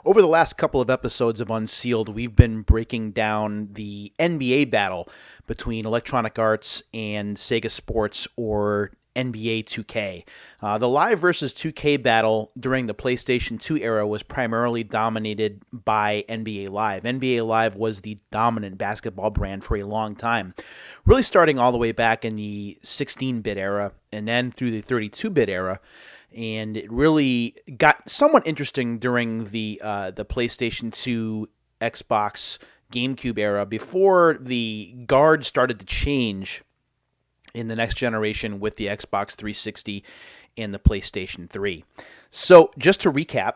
Over the last couple of episodes of Unsealed, we've been breaking down the NBA battle between Electronic Arts and Sega Sports, or NBA 2K. The Live versus 2K battle during the PlayStation 2 era was primarily dominated by NBA Live. NBA Live was the dominant basketball brand for a long time, really starting all the way back in the 16-bit era and then through the 32-bit era. And it really got somewhat interesting during the PlayStation 2, Xbox, GameCube era before the guard started to change in the next generation with the Xbox 360 and the PlayStation 3. So just to recap,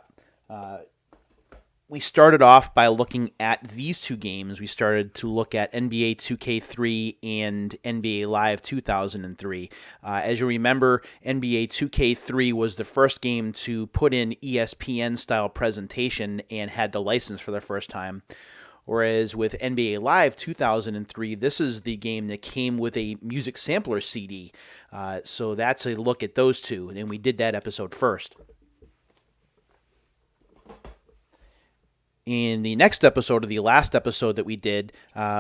we started off by looking at these two games. We started to look at NBA 2K3 and NBA Live 2003. As you remember, NBA 2K3 was the first game to put in ESPN-style presentation and had the license for the first time. Whereas with NBA Live 2003, this is the game that came with a music sampler CD. So that's a look at those two, and we did that episode first. In the next episode, or the last episode that we did,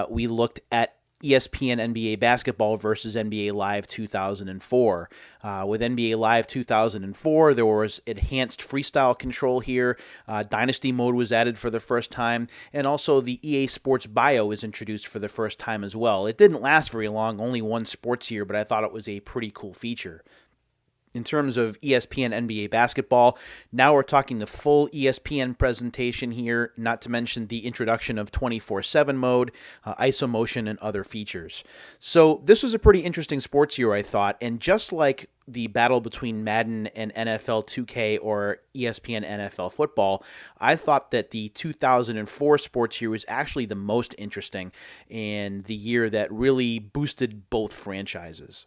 we looked at ESPN NBA Basketball versus NBA Live 2004. With NBA Live 2004, there was enhanced freestyle control here. Dynasty mode was added for the first time, and also the EA Sports Bio is introduced for the first time as well. It didn't last very long, only one sports year, but I thought it was a pretty cool feature. In terms of ESPN NBA Basketball, now we're talking the full ESPN presentation here, not to mention the introduction of 24/7 mode, ISO motion, and other features. So this was a pretty interesting sports year, I thought, and just like the battle between Madden and NFL 2K or ESPN NFL Football, I thought that the 2004 sports year was actually the most interesting and the year that really boosted both franchises.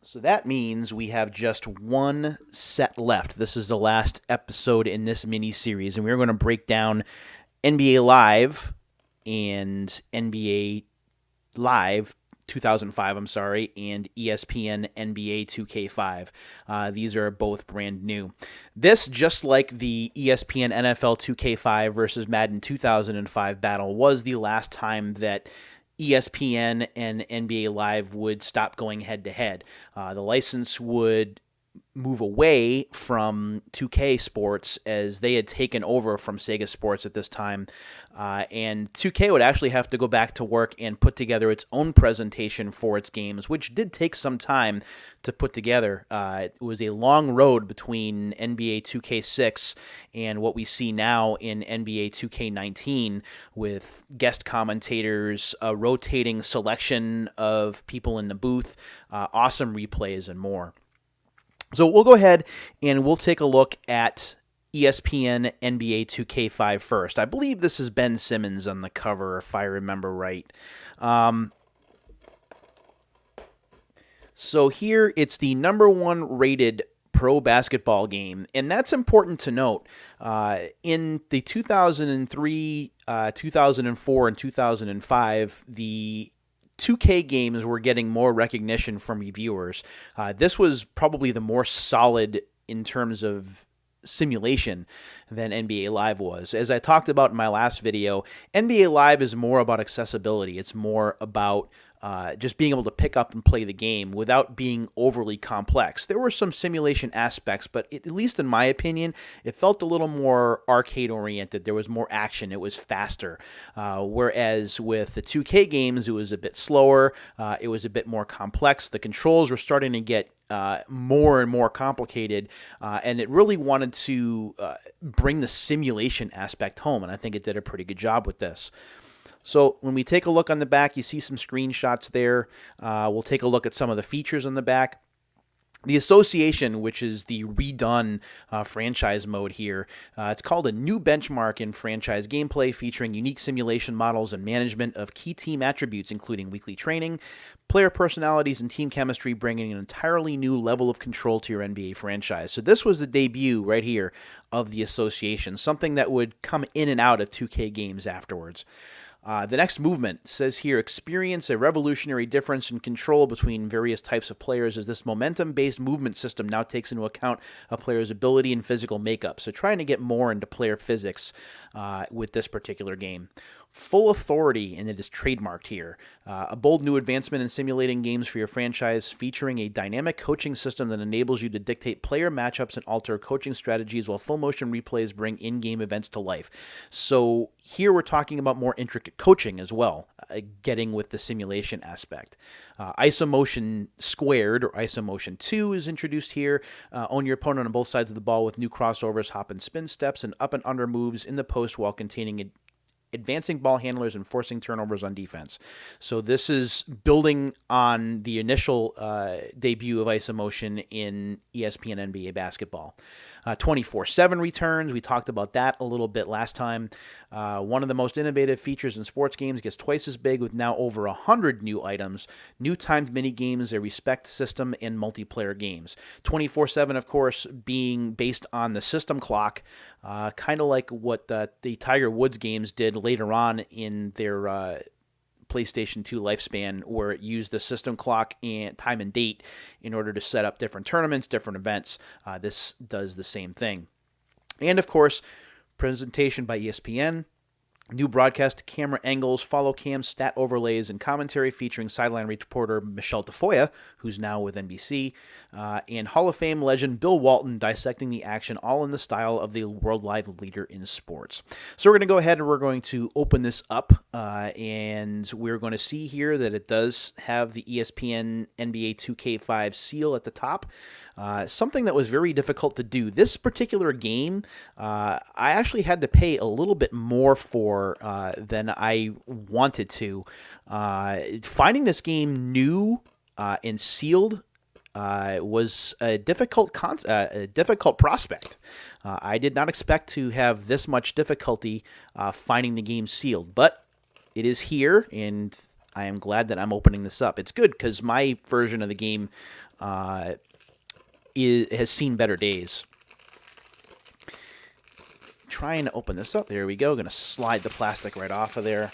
So that means we have just one set left. This is the last episode in this mini-series, and we're going to break down NBA Live and NBA Live 2005, and ESPN NBA 2K5. These are both brand new. This, just like the ESPN NFL 2K5 versus Madden 2005 battle, was the last time that ESPN and NBA Live would stop going head-to-head. The license would move away from 2K Sports as they had taken over from Sega Sports at this time, and 2K would actually have to go back to work and put together its own presentation for its games, which did take some time to put together. It was a long road between NBA 2K6 and what we see now in NBA 2K19 with guest commentators, a rotating selection of people in the booth, awesome replays, and more. So we'll go ahead and we'll take a look at ESPN NBA 2K5 first. I believe this is Ben Simmons on the cover, if I remember right. So here it's the number one rated pro basketball game, and that's important to note. In the 2003, 2004, and 2005, the 2K games were getting more recognition from reviewers. This was probably the more solid in terms of simulation than NBA Live was. As I talked about in my last video, NBA Live is more about accessibility. It's more about just being able to pick up and play the game without being overly complex. There were some simulation aspects, but at least in my opinion, it felt a little more arcade-oriented. There was more action. It was faster. Whereas with the 2K games, it was a bit slower. It was a bit more complex. The controls were starting to get more and more complicated, and it really wanted to bring the simulation aspect home, and I think it did a pretty good job with this. So when we take a look on the back, you see some screenshots there. We'll take a look at some of the features on the back. The Association, which is the redone franchise mode here, it's called a new benchmark in franchise gameplay, featuring unique simulation models and management of key team attributes, including weekly training, player personalities, and team chemistry, bringing an entirely new level of control to your NBA franchise. So this was the debut right here of the Association, something that would come in and out of 2K games afterwards. The next movement says here, experience a revolutionary difference in control between various types of players as this momentum-based movement system now takes into account a player's ability and physical makeup. So trying to get more into player physics with this particular game. Full authority, and it is trademarked here. A bold new advancement in simulating games for your franchise, featuring a dynamic coaching system that enables you to dictate player matchups and alter coaching strategies, while full motion replays bring in-game events to life. So here we're talking about more intricate coaching as well, getting with the simulation aspect. Isomotion squared, or Isomotion 2, is introduced here. Own your opponent on both sides of the ball with new crossovers, hop and spin steps, and up and under moves in the post while containing advancing ball handlers and forcing turnovers on defense. So this is building on the initial debut of Isomotion in ESPN NBA basketball. 24/7 returns. We talked about that a little bit last time. One of the most innovative features in sports games gets twice as big with now over 100 new items, new timed mini games, a respect system, and multiplayer games. 24/7, of course, being based on the system clock, kind of like what the Tiger Woods games did later on in their PlayStation 2 lifespan, where it used the system clock and time and date in order to set up different tournaments, different events. This does the same thing. And of course, presentation by ESPN. New broadcast camera angles, follow cam, stat overlays, and commentary featuring sideline reporter Michelle Tafoya, who's now with NBC, and Hall of Fame legend Bill Walton dissecting the action, all in the style of the worldwide leader in sports. So we're going to go ahead and we're going to open this up, and we're going to see here that it does have the ESPN NBA 2K5 seal at the top. Something that was very difficult to do. This particular game, I actually had to pay a little bit more for than I wanted to. Finding this game new and sealed was a difficult prospect. I did not expect to have this much difficulty finding the game sealed, but it is here, and I am glad that I'm opening this up. It's good because my version of the game has seen better days. Trying to open this up. There we go. Going to slide the plastic right off of there.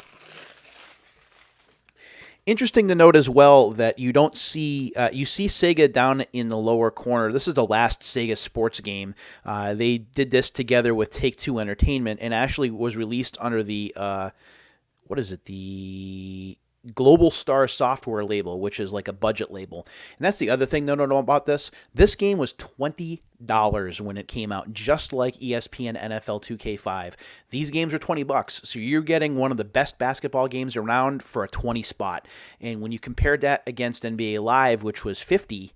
Interesting to note as well that you don't see you see Sega down in the lower corner. This is the last Sega sports game. They did this together with Take-Two Entertainment and actually was released under the what is it? The Global Star Software label, which is like a budget label. And that's the other thing to know about this. This game was $20 when it came out, just like ESPN NFL 2K5. These games are $20, so you're getting one of the best basketball games around for a 20 spot. And when you compared that against NBA Live, which was 50,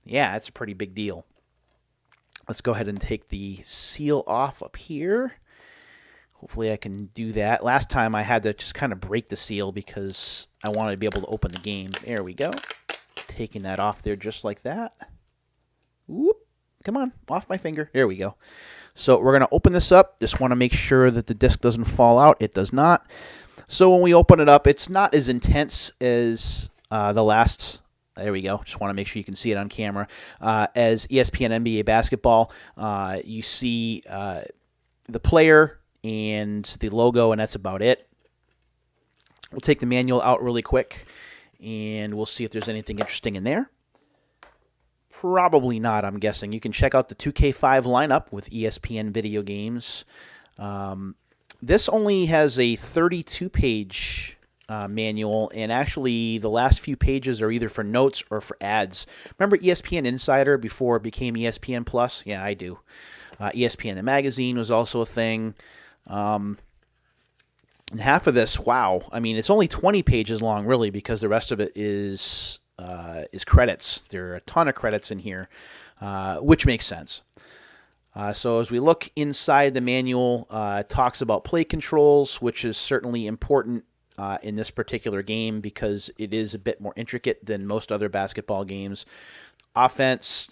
yeah, that's a pretty big deal. Let's go ahead and take the seal off up here. Hopefully I can do that. Last time I had to just kind of break the seal because I wanted to be able to open the game. There we go. Taking that off there just like that. Whoop. Come on, off my finger. There we go. So we're going to open this up. Just want to make sure that the disc doesn't fall out. It does not. So when we open it up, it's not as intense as the last... There we go. Just want to make sure you can see it on camera. As ESPN NBA basketball, you see the player and the logo, and that's about it. We'll take the manual out really quick, and we'll see if there's anything interesting in there. Probably not, I'm guessing. You can check out the 2K5 lineup with ESPN video games. This only has a 32-page manual, and actually the last few pages are either for notes or for ads. Remember ESPN Insider before it became ESPN Plus? Yeah, I do. ESPN the magazine was also a thing. And half of this, wow. I mean, it's only 20 pages long, really, because the rest of it is credits. There are a ton of credits in here, which makes sense. So as we look inside the manual, it talks about play controls, which is certainly important in this particular game because it is a bit more intricate than most other basketball games. Offense,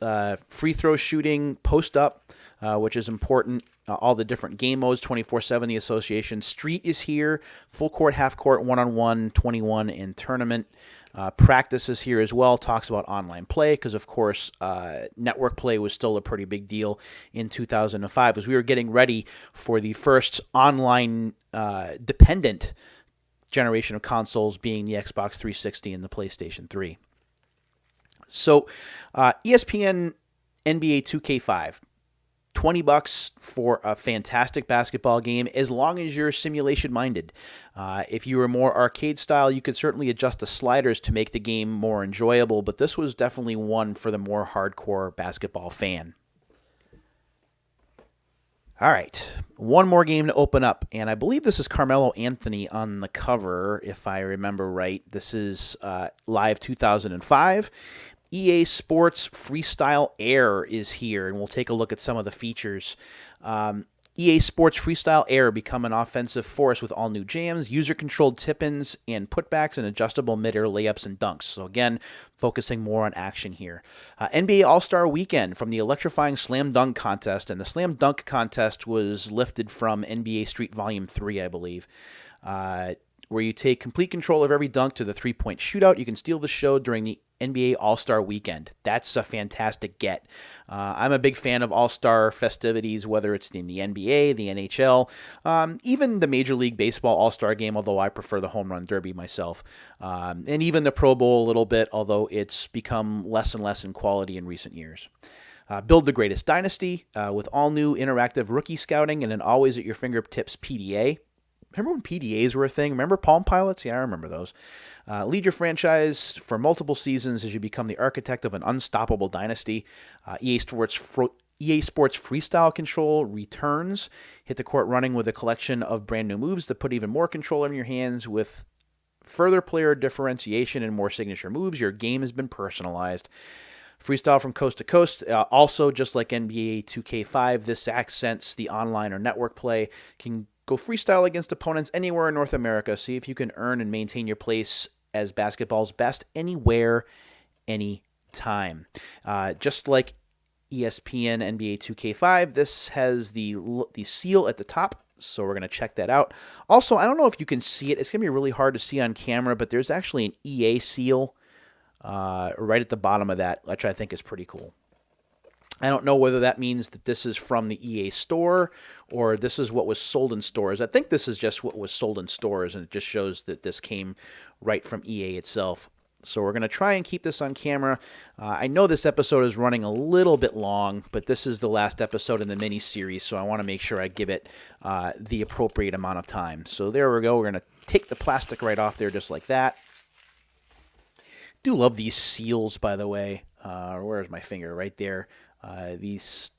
free throw shooting, post up, which is important. All the different game modes, 24/7, the association. Street is here, full court, half court, one-on-one, 21, and tournament. Practice is here as well, talks about online play, because of course network play was still a pretty big deal in 2005 as we were getting ready for the first online dependent generation of consoles being the Xbox 360 and the PlayStation 3. So ESPN NBA 2K5. $20 for a fantastic basketball game as long as you're simulation minded. If you were more arcade style, you could certainly adjust the sliders to make the game more enjoyable, but this was definitely one for the more hardcore basketball fan. All right, one more game to open up, and I believe this is Carmelo Anthony on the cover, if I remember right. This is Live 2005. EA Sports Freestyle Air is here, and we'll take a look at some of the features. EA Sports Freestyle Air become an offensive force with all new jams, user-controlled tip-ins and putbacks, and adjustable mid-air layups and dunks. So again, focusing more on action here. NBA All-Star Weekend from the electrifying Slam Dunk Contest, and the Slam Dunk Contest was lifted from NBA Street Volume 3, I believe. Where you take complete control of every dunk to the three-point shootout. You can steal the show during the NBA All-Star Weekend. That's a fantastic get. I'm a big fan of All-Star festivities, whether it's in the NBA, the NHL, even the Major League Baseball All-Star Game, although I prefer the Home Run Derby myself, and even the Pro Bowl a little bit, although it's become less and less in quality in recent years. Build the greatest dynasty with all new interactive rookie scouting and an always at your fingertips PDA. Remember when PDAs were a thing? Remember Palm Pilots? Yeah, I remember those. Lead your franchise for multiple seasons as you become the architect of an unstoppable dynasty. EA Sports Freestyle Control returns. Hit the court running with a collection of brand new moves that put even more control in your hands with further player differentiation and more signature moves. Your game has been personalized. Freestyle from coast to coast. Also, just like NBA 2K5, this accents the online or network play. Can go freestyle against opponents anywhere in North America. See if you can earn and maintain your place as basketball's best anywhere, anytime. Just like ESPN NBA 2K5, this has the seal at the top, so we're going to check that out. Also, I don't know if you can see it. It's going to be really hard to see on camera, but there's actually an EA seal right at the bottom of that, which I think is pretty cool. I don't know whether that means that this is from the EA store or this is what was sold in stores. I think this is just what was sold in stores, and it just shows that this came right from EA itself. So we're going to try and keep this on camera. I know this episode is running a little bit long, but this is the last episode in the mini-series, so I want to make sure I give it the appropriate amount of time. So there we go. We're going to take the plastic right off there just like that. Do love these seals, by the way. Where's my finger? Right there. These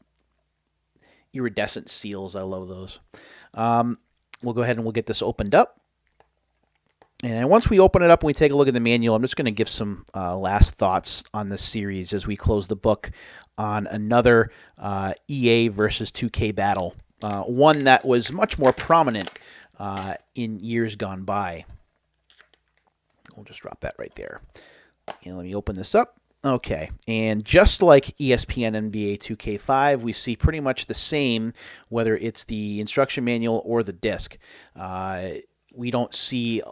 iridescent seals, I love those. We'll go ahead and we'll get this opened up. And once we open it up and we take a look at the manual, I'm just going to give some last thoughts on this series as we close the book on another EA versus 2K battle. One that was much more prominent in years gone by. We'll just drop that right there. And let me open this up. Okay, and just like ESPN NBA 2K5, we see pretty much the same, whether it's the instruction manual or the disc. We don't see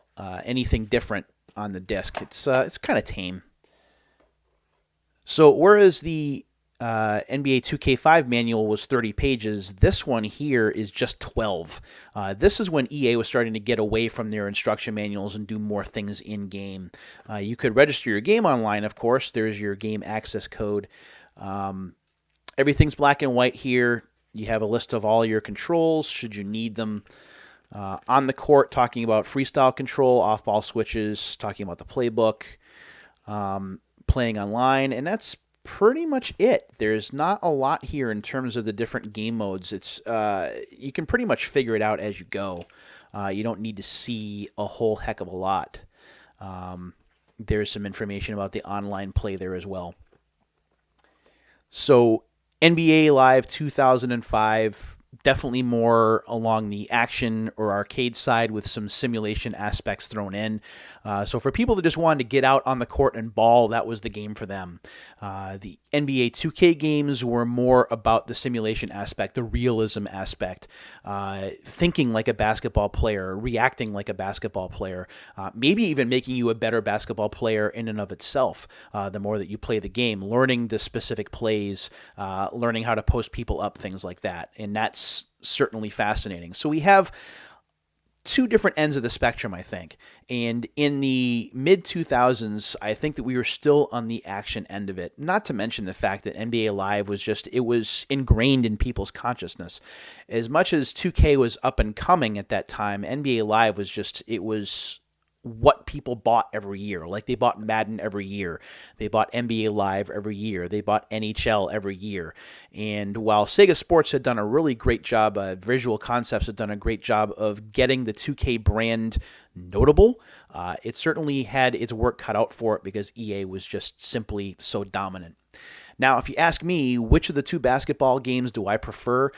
anything different on the disc. It's kind of tame. So whereas the NBA 2K5 manual was 30 pages, this one here is just 12. This is when EA was starting to get away from their instruction manuals and do more things in-game. You could register your game online, of course. There's your game access code. Everything's black and white here. You have a list of all your controls, should you need them. On the court, talking about freestyle control, off-ball switches, talking about the playbook, playing online, and that's pretty much it. There's not a lot here in terms of the different game modes. It's you can pretty much figure it out as you go. You don't need to see a whole heck of a lot. There's some information about the online play there as well. So NBA Live 2005, definitely more along the action or arcade side with some simulation aspects thrown in. So for people that just wanted to get out on the court and ball, that was the game for them. The NBA 2K games were more about the simulation aspect, the realism aspect, thinking like a basketball player, reacting like a basketball player, maybe even making you a better basketball player in and of itself. The more that you play the game, learning the specific plays, learning how to post people up, things like that. And that's certainly fascinating. So we have two different ends of the spectrum, I think. And in the mid 2000s, I think that we were still on the action end of it. Not to mention the fact that NBA Live was it was ingrained in people's consciousness. As much as 2K was up and coming at that time, NBA Live was it was what people bought every year. Like they bought Madden every year. They bought NBA Live every year. They bought NHL every year. And while Sega Sports had done a really great job, Visual Concepts had done a great job of getting the 2K brand notable, it certainly had its work cut out for it because EA was just simply so dominant. Now, if you ask me, which of the two basketball games do I prefer?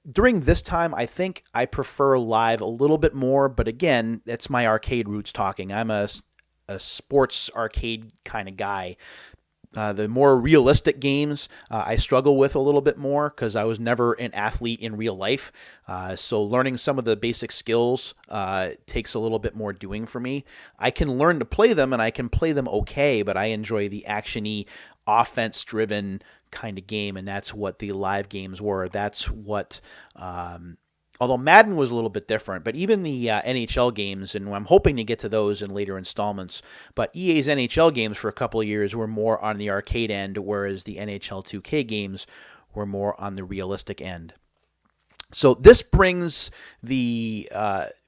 During this time, I think I prefer Live a little bit more, but again, that's my arcade roots talking. I'm a sports arcade kind of guy. The more realistic games I struggle with a little bit more because I was never an athlete in real life. So learning some of the basic skills takes a little bit more doing for me. I can learn to play them and I can play them okay, but I enjoy the action-y, offense-driven kind of game, and that's what the Live games were. That's what... although Madden was a little bit different, but even the NHL games, and I'm hoping to get to those in later installments, but EA's NHL games for a couple of years were more on the arcade end, whereas the NHL 2K games were more on the realistic end. So this brings the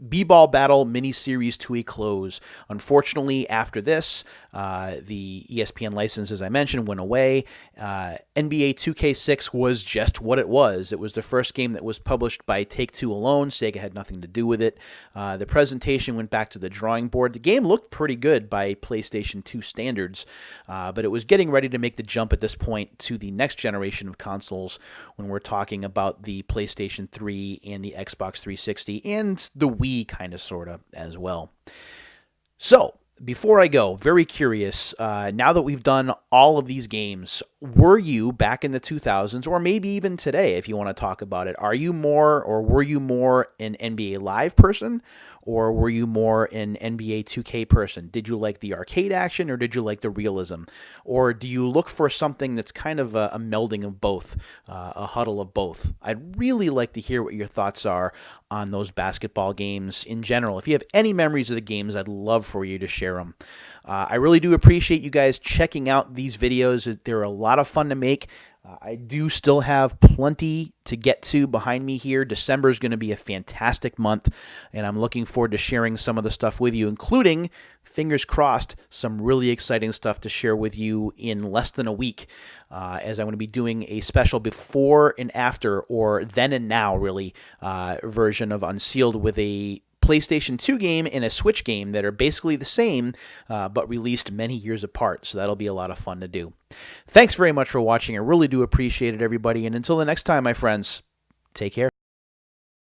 B-Ball Battle miniseries to a close. Unfortunately, after this, the ESPN license, as I mentioned, went away. NBA 2K6 was just what it was. It was the first game that was published by Take-Two alone. Sega had nothing to do with it. The presentation went back to the drawing board. The game looked pretty good by PlayStation 2 standards, but it was getting ready to make the jump at this point to the next generation of consoles when we're talking about the PlayStation 3 and the Xbox 360 and the Wii kind of sort of as well. So, before I go, very curious, now that we've done all of these games, were you back in the 2000s, or maybe even today if you want to talk about it, were you more an NBA Live person, or were you more an NBA 2K person? Did you like the arcade action, or did you like the realism? Or do you look for something that's kind of a melding of both, a huddle of both? I'd really like to hear what your thoughts are on those basketball games in general. If you have any memories of the games, I'd love for you to share them. I really do appreciate you guys checking out these videos. They're a lot of fun to make. I do still have plenty to get to behind me here. December is going to be a fantastic month, and I'm looking forward to sharing some of the stuff with you, including, fingers crossed, some really exciting stuff to share with you in less than a week, as I'm going to be doing a special before and after, or then and now, really, version of Unsealed with a PlayStation 2 game and a Switch game that are basically the same, but released many years apart. So that'll be a lot of fun to do. Thanks very much for watching. I really do appreciate it, everybody. And until the next time, my friends, take care.